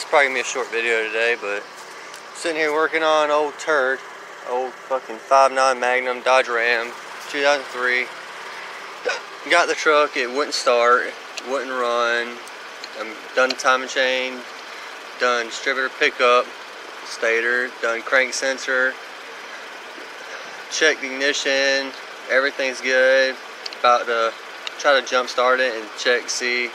It's probably gonna be a short video today, but sitting here working on old fucking 5.9 Magnum Dodge Ram, 2003. Got the truck, it wouldn't start, it wouldn't run. I'm done timing chain, done distributor pickup, stator, done crank sensor, checked the ignition, everything's good. About to try to jump start it and check, see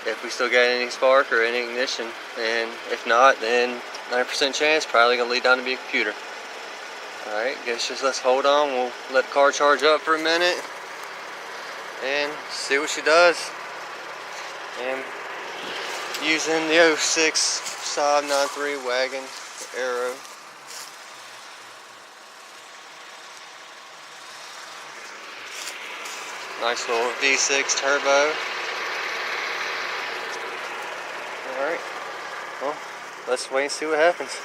if we still got any spark or any ignition, and if not, then 90% chance probably gonna lead down to be a computer. Alright, guess just let's hold on. We'll let the car charge up for a minute and see what she does. And using the 06 Saab 93 wagon Arrow. Nice little V6 turbo. Alright, well, let's wait and see what happens.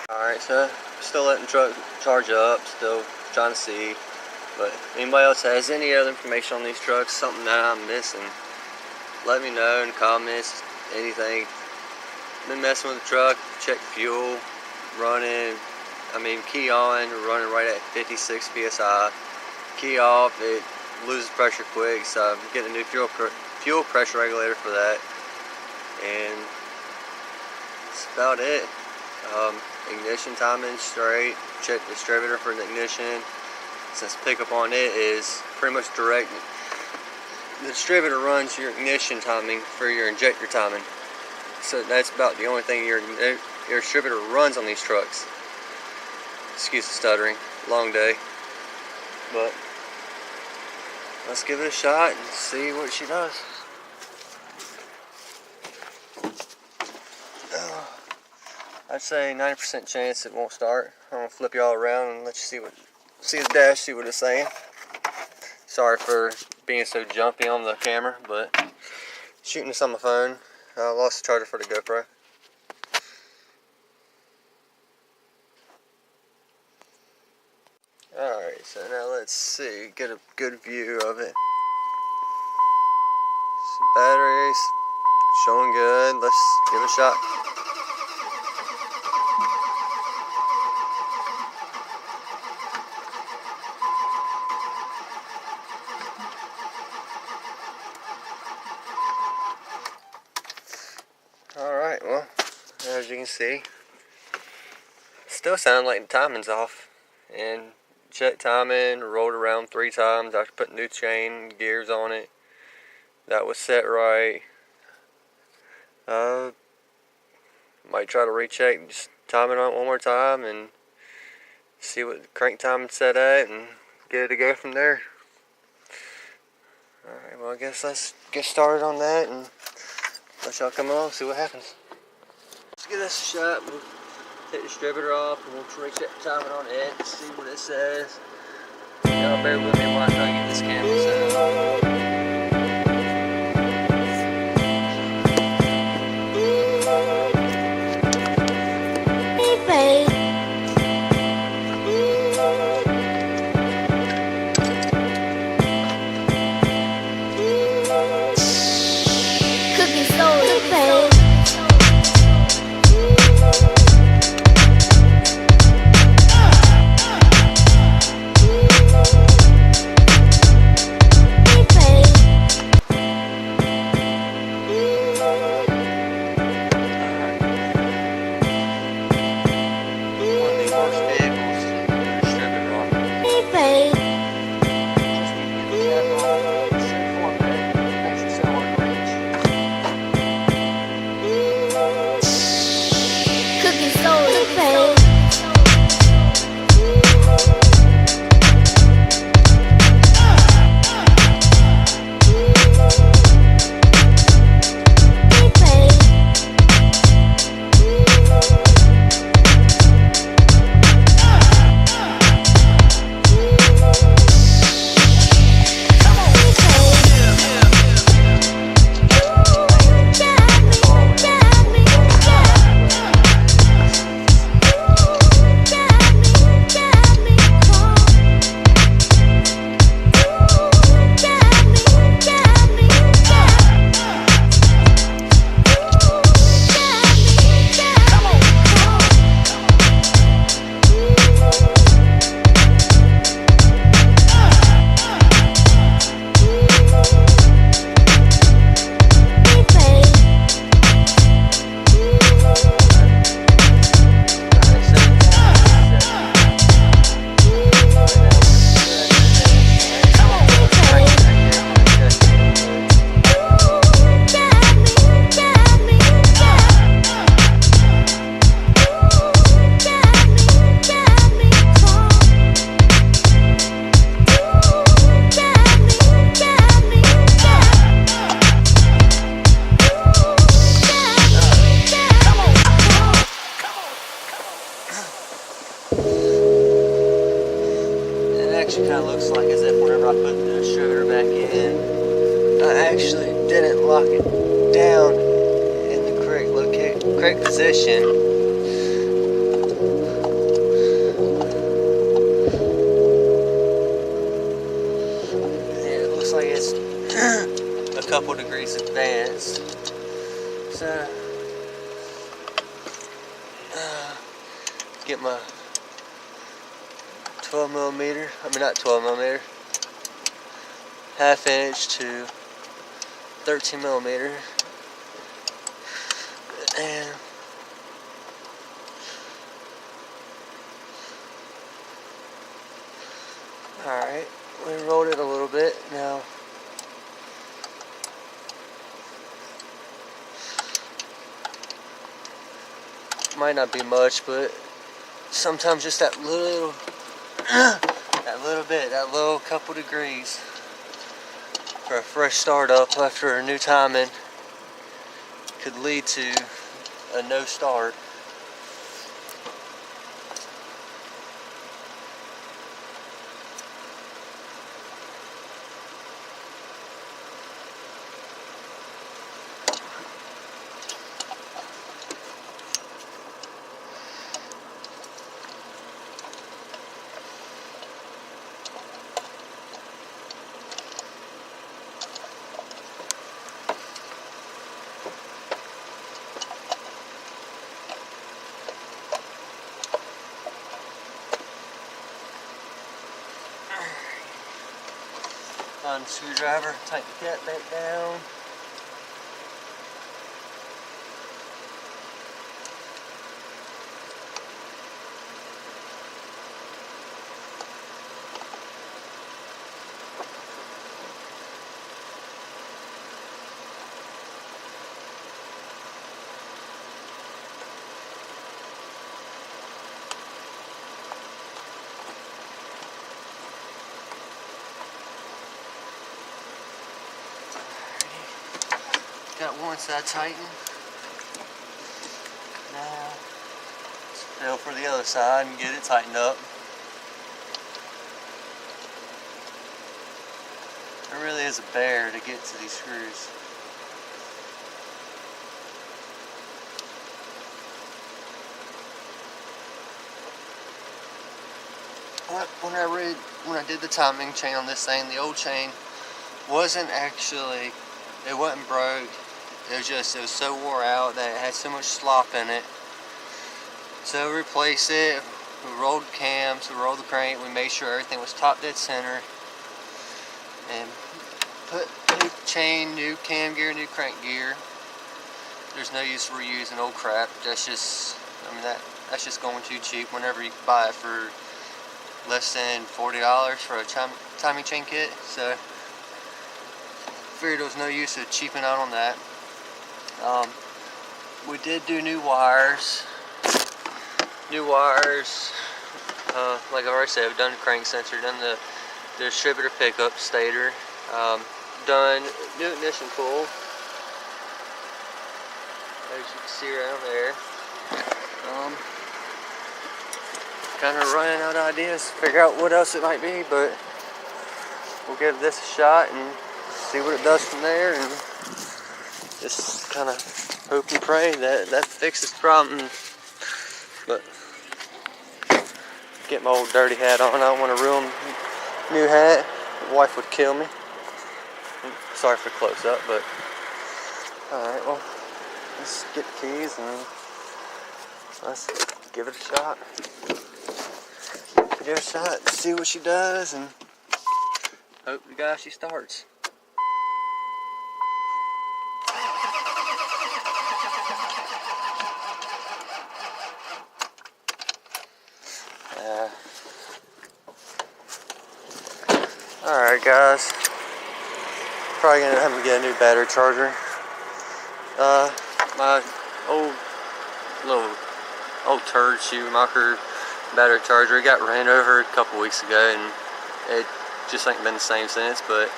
Alright, so still letting the truck charge up, still trying to see. But if anybody else has any other information on these trucks, something that I'm missing, let me know in the comments, anything. Been messing with the truck, check fuel, running, key on, running right at 56 PSI. Key off, it loses pressure quick, so I'm getting a new fuel pressure regulator for that. And that's about it. Ignition timing straight, check the distributor for the ignition. Since pickup on it is pretty much direct, the distributor runs your ignition timing for your injector timing. So that's about the only thing your distributor runs on these trucks. Excuse the stuttering, long day. But let's give it a shot and see what she does. I'd say 90% chance it won't start. I'm gonna flip y'all around and let you see the dash, see what it's saying. Sorry for being so jumpy on the camera, but shooting this on my phone. I lost the charger for the GoPro. Alright, so now let's see, get a good view of it. Some batteries, showing good. Let's give it a shot. Alright, well, as you can see, still sound like the timing's off. And check timing, rolled around 3 times after putting new chain gears on it. That was set right. Might try to recheck, just time it on one more time and see what the crank timing's set at and get it to go from there. Alright, well, I guess let's get started on that and let y'all come along, see what happens. Let's give this a shot. We'll take the distributor off and we'll recheck the timing on it, see what it says. Y'all bear with me while I try to get this camera set up. Baby. correct position. It looks like it's a couple degrees advanced. So, get my 12 millimeter, not 12 millimeter, half inch to 13 millimeter, and alright, we rolled it a little bit. Now might not be much, but sometimes just that little that little couple degrees for a fresh start up after a new timing could lead to a no start. Find the screwdriver, tighten the cap back down. Got one side tightened. Now, feel for the other side and get it tightened up. There really is a bear to get to these screws. When I did the timing chain on this thing, the old chain wasn't broke. It was so wore out that it had so much slop in it. So we replaced it. We rolled the cams, we rolled the crank, we made sure everything was top dead center, and put new chain, new cam gear, new crank gear. There's no use reusing old crap. That's just, that's just going too cheap whenever you buy it for less than $40 for a timing chain kit. So figured there was no use of cheaping out on that. We did do new wires. Like I already said, we've done the crank sensor, done the distributor pickup stator, done new ignition coil, as you can see around there. Kind of running out of ideas to figure out what else it might be, but we'll give this a shot and see what it does from there, and just kind of hope and pray that fixes the problem. But get my old dirty hat on. I don't want a real new hat. My wife would kill me. Sorry for close up, but alright, well, let's get the keys and let's give it a shot. Give it a shot, see what she does, and hope the guy she starts. Alright guys, probably gonna have to get a new battery charger. My old turd Schumacher battery charger got ran over a couple weeks ago, and it just ain't been the same since. But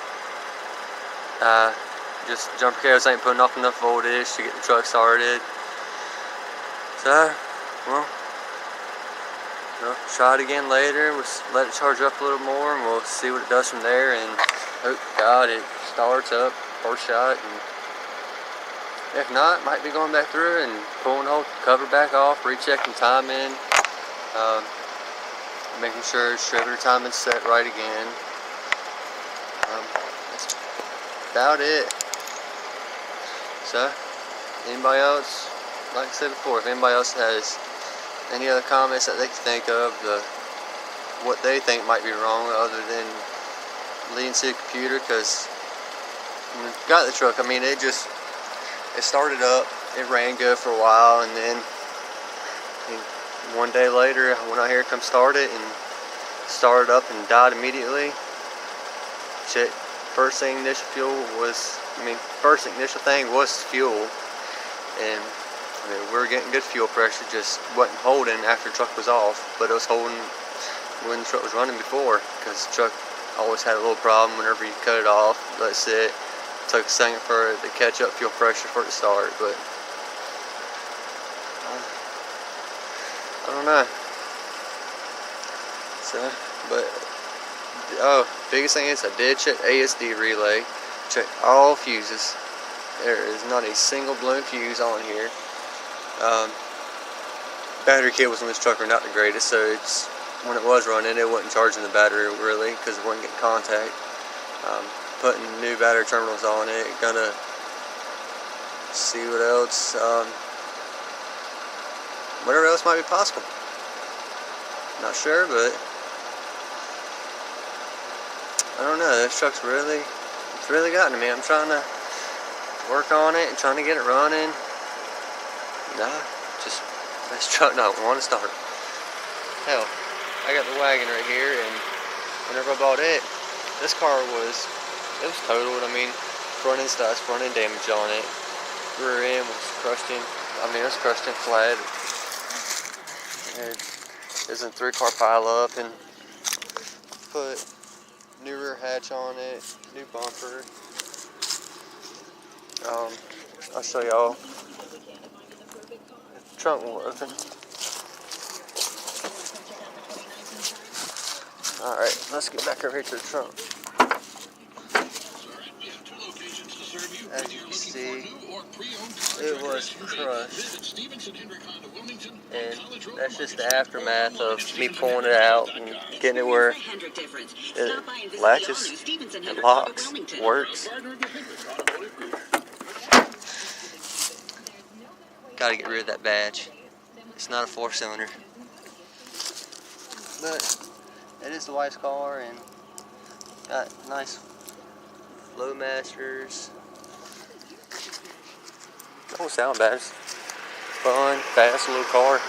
just jumper cables ain't putting off enough voltage to get the truck started. So, well, try it again later. We'll let it charge up a little more, and we'll see what it does from there. And hope to God it starts up first shot, and If not, might be going back through and pulling the whole cover back off, rechecking timing, making sure distributor timing's set right again. That's about it. So, anybody else, like I said before, if anybody else has any other comments that they can think of, what they think might be wrong other than leading to the computer, because when we got the truck, I mean, it started up, it ran good for a while, and then one day later I went out here to come start it, and started up and died immediately. First ignition thing was fuel, and I mean, we were getting good fuel pressure, just wasn't holding after the truck was off, but it was holding when the truck was running before, because the truck always had a little problem whenever you cut it off, let it sit. Took a second for it to catch up fuel pressure for it to start, but I don't know. So, but biggest thing is I did check ASD relay, check all fuses. There is not a single blown fuse on here. Battery cables on this truck are not the greatest, so when it was running, it wasn't charging the battery really, because it wasn't getting contact. Putting new battery terminals on it, gonna see what else, whatever else might be possible. Not sure, but I don't know, this truck's it's really gotten to me. I'm trying to work on it and trying to get it running. This truck don't want to start. Hell, I got the wagon right here, and whenever I bought it, this car was totaled. I mean, front end studs, front end damage on it. Rear end was crushed in. I mean, it was crushed in flat. It was a 3-car pile up, and put new rear hatch on it, new bumper. I'll show y'all. Trunk won't open. Alright, let's get back over here to the trunk. As you can see, it was crushed, and that's just the aftermath of me pulling it out and getting it where it latches, it locks, works. Gotta get rid of that badge. It's not a 4-cylinder, but it is the wife's car, and got nice Flowmasters. Don't sound bad. It's fun, fast little car.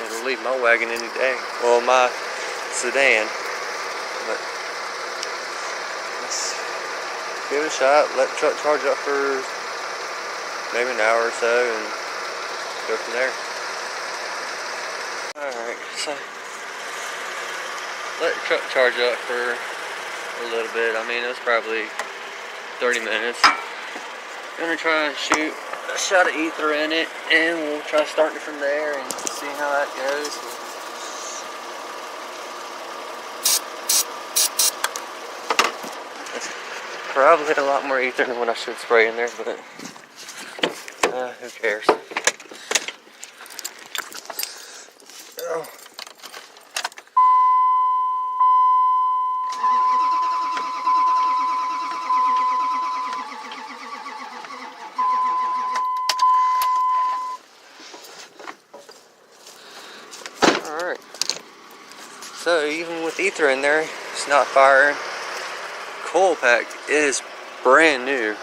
It'll leave my wagon any day. Well, my sedan. But let's give it a shot. Let the truck charge up for maybe an hour or so, and go from there. Alright, so let the truck charge up for a little bit. I mean, it was probably 30 minutes. Gonna try and shoot a shot of ether in it, and we'll try starting it from there and see how that goes. It's probably a lot more ether than what I should spray in there, but who cares? Oh. Alright, so even with ether in there, it's not firing. Coil pack is brand new.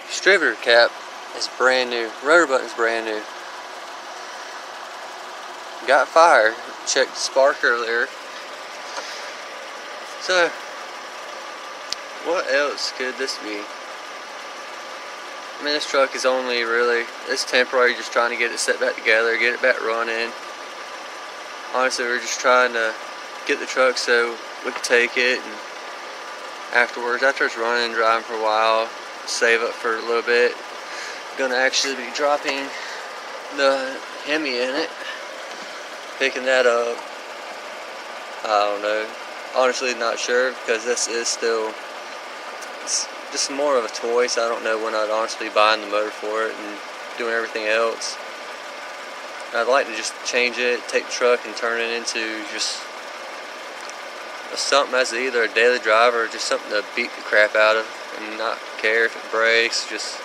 Distributor cap is brand new. Rotor button's brand new. Got fire. Checked the spark earlier. So, what else could this be? I mean, this truck is only really, it's temporary, just trying to get it set back together, get it back running. Honestly, we're just trying to get the truck so we can take it, and afterwards, after it's running and driving for a while, save up for a little bit. Gonna actually be dropping the Hemi in it, picking that up. I don't know, honestly not sure, because this is still, just more of a toy, so I don't know when I'd honestly be buying the motor for it and doing everything else. I'd like to just change it, take the truck and turn it into just something as either a daily driver or just something to beat the crap out of and not care if it breaks, just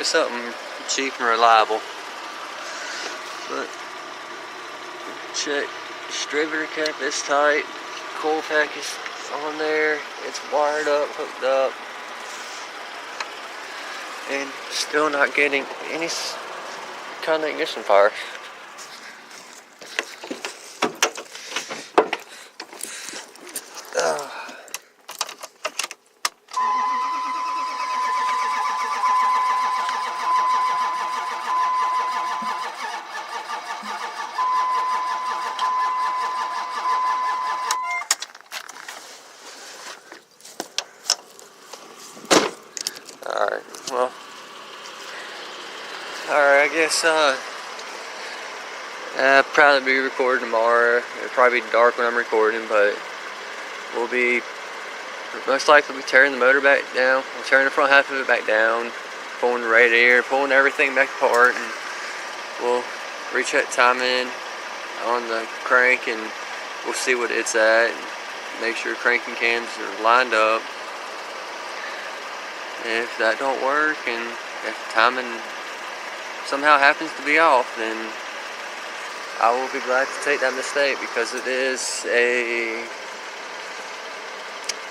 something cheap and reliable. But check, distributor cap is tight, coil pack is on there, it's wired up, hooked up, and still not getting any kind of ignition fire. Alright, well, alright, I guess I'll probably be recording tomorrow. It'll probably be dark when I'm recording, but we'll be most likely be tearing the motor back down. We'll tearing the front half of it back down, pulling the radiator, pulling everything back apart, and we'll recheck timing on the crank and we'll see what it's at and make sure cranking cams are lined up. If that don't work and if timing somehow happens to be off, then I will be glad to take that mistake, because it is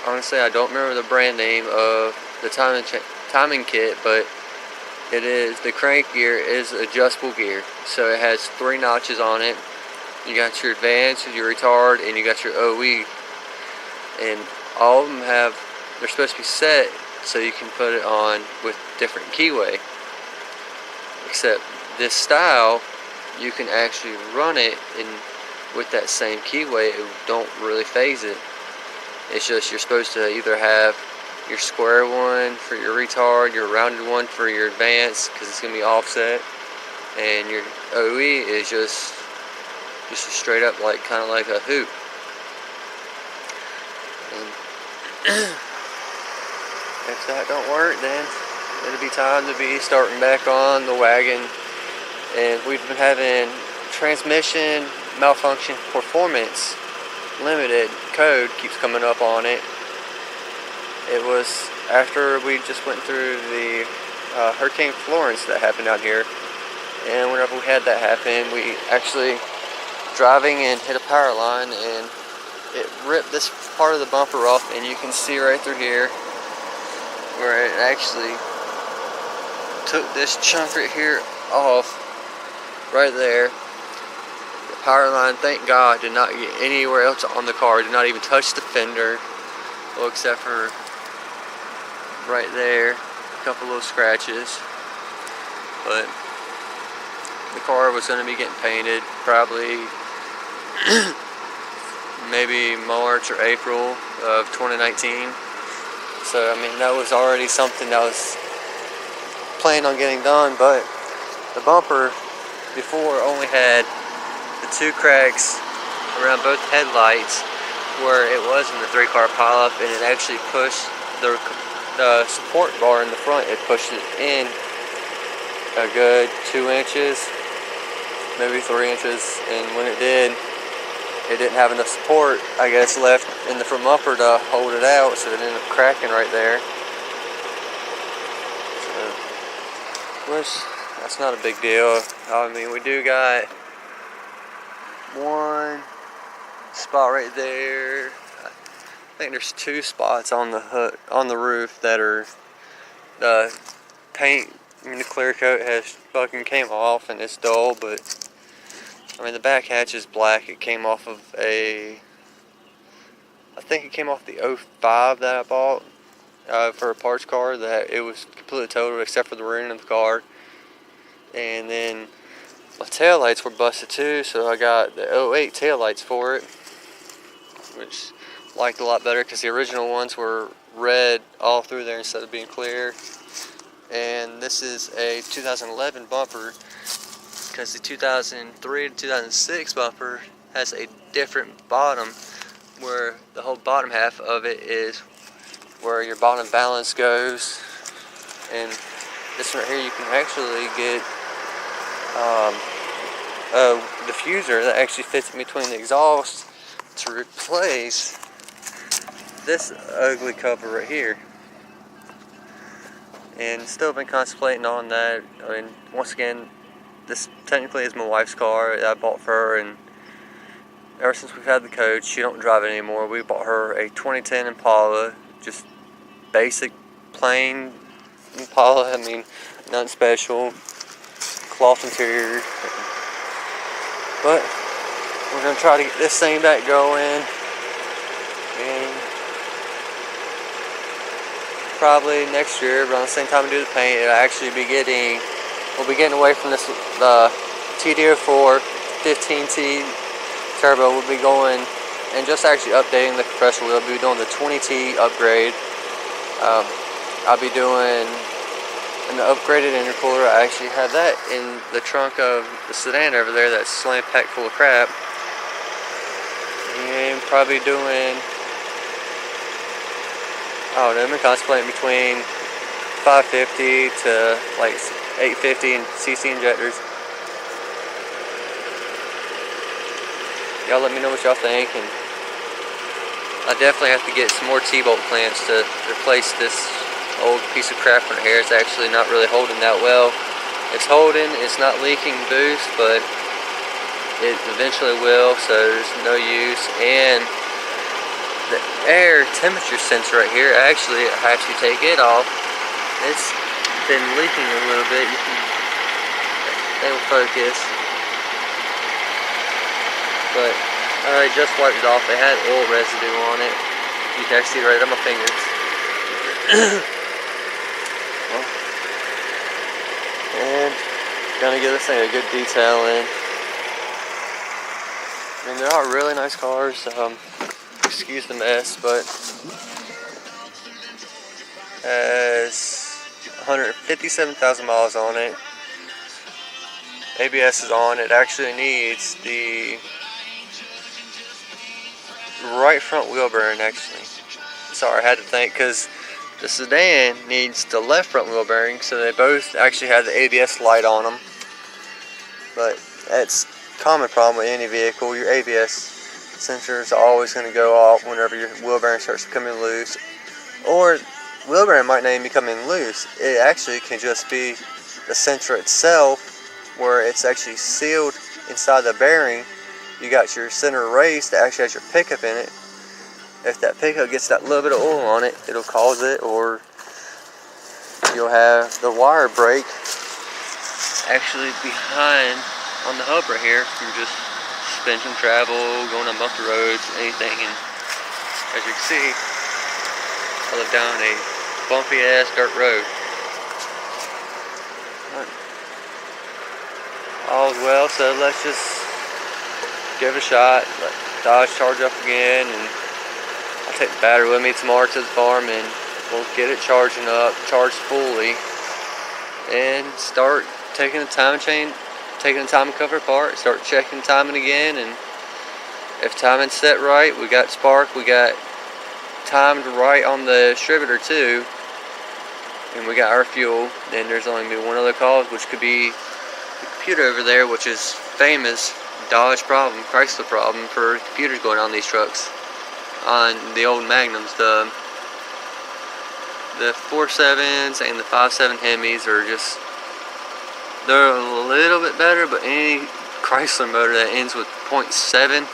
honestly, I don't remember the brand name of the timing kit, but it is, the crank gear is adjustable gear. So it has 3 notches on it. You got your advance, your retard, and you got your OE. And all of them they're supposed to be set so you can put it on with different keyway. Except this style, you can actually run it with that same keyway. It don't really phase it. It's just you're supposed to either have your square one for your retard, your rounded one for your advance, because it's going to be offset, and your OE is just a straight up kind of like a hoop. And if that don't work, then it'll be time to be starting back on the wagon. And we've been having transmission malfunction performance limited code keeps coming up on it. It was after we just went through the Hurricane Florence that happened out here, and whenever we had that happen, we actually driving and hit a power line, and it ripped this part of the bumper off, and you can see right through here where it actually took this chunk right here off, right there. The power line, thank God, did not get anywhere else on the car, did not even touch the fender, well, except for right there, a couple little scratches. But the car was going to be getting painted probably maybe March or April of 2019. So I mean, that was already something that was planned on getting done. But the bumper before only had the 2 cracks around both headlights where it wasn't the 3-car pileup, and it actually pushed the support bar in the front. It pushed it in a good 2 inches, maybe 3 inches, and when it did, it didn't have enough support, I guess, left in the front bumper to hold it out, so it ended up cracking right there. So, which, that's not a big deal. I mean, we do got one spot right there. I think there's 2 spots on the hood, on the roof, that are paint. I mean, the clear coat has fucking came off and it's dull, but I mean, the back hatch is black. It came off of I think it came off the 05 that I bought for a parts car, that it was completely totaled except for the rear of the car. And then my taillights were busted too, so I got the 08 taillights for it, which I liked a lot better because the original ones were red all through there instead of being clear. And this is a 2011 bumper, because the 2003 to 2006 bumper has a different bottom, where the whole bottom half of it is where your bottom balance goes, and this one right here you can actually get a diffuser that actually fits in between the exhaust to replace this ugly cover right here. And still been contemplating on that. I mean, once again, this technically is my wife's car that I bought for her, and ever since we've had the coach, she don't drive it anymore. We bought her a 2010 Impala, just basic, plain Impala. I mean, nothing special, cloth interior. But we're gonna try to get this thing back going, and probably next year, around the same time we do the paint, we'll be getting away from this TD04 15T turbo. We'll be going and just actually updating the compressor wheel. We'll be doing the 20T upgrade. I'll be doing an upgraded intercooler. I actually had that in the trunk of the sedan over there that's slam packed full of crap. And probably doing, I don't know, I'm contemplating between 550 to like 850 and CC injectors. Y'all let me know what y'all think, and I definitely have to get some more T-bolt clamps to replace this old piece of crap right here. It's actually not really holding that well. It's holding, it's not leaking boost, but it eventually will, so there's no use. And the air temperature sensor right here, actually I have to take it off. It's been leaking a little bit. You can, they will focus, but I just wiped it off. It had oil residue on it. You can actually see right on my fingers. Well, and gonna give this thing a good detail in. I mean, they are really nice cars. Excuse the mess, but has 157,000 miles on it. ABS is on. It actually needs the right front wheel bearing, actually. Sorry, I had to think, because the sedan needs the left front wheel bearing, so they both actually have the ABS light on them. But that's a common problem with any vehicle. Your ABS sensors are always going to go off whenever your wheel bearing starts becoming loose. Or wheel bearing might not even be coming loose. It actually can just be the sensor itself, where it's actually sealed inside the bearing. You got your center race that actually has your pickup in it. If that pickup gets that little bit of oil on it, it'll cause it, or you'll have the wire break actually behind on the hub right here from just suspension travel, going on bumpy roads, anything. And as you can see, I live down a bumpy ass dirt road. All's well, so let's just give it a shot. Let Dodge charge up again, and I'll take the battery with me tomorrow to the farm, and we'll get it charging up, charged fully, and start taking the timing chain, taking the timing cover apart, start checking timing again. And if timing's set right, we got spark, we got timed right on the distributor too, and we got our fuel. Then there's only gonna be one other cause, which could be the computer over there, which is famous Dodge problem, Chrysler problem for computers going on these trucks. On the old Magnums, the 4.7s and the 5.7 Hemis are just, they're a little bit better, but any Chrysler motor that ends with 0.7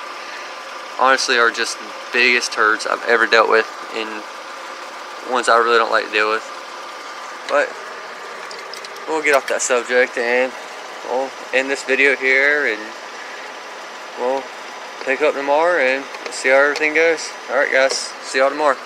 honestly are just the biggest turds I've ever dealt with, and ones I really don't like to deal with. But we'll get off that subject, and we'll end this video here, and we'll pick up tomorrow and see how everything goes. Alright guys, see y'all tomorrow.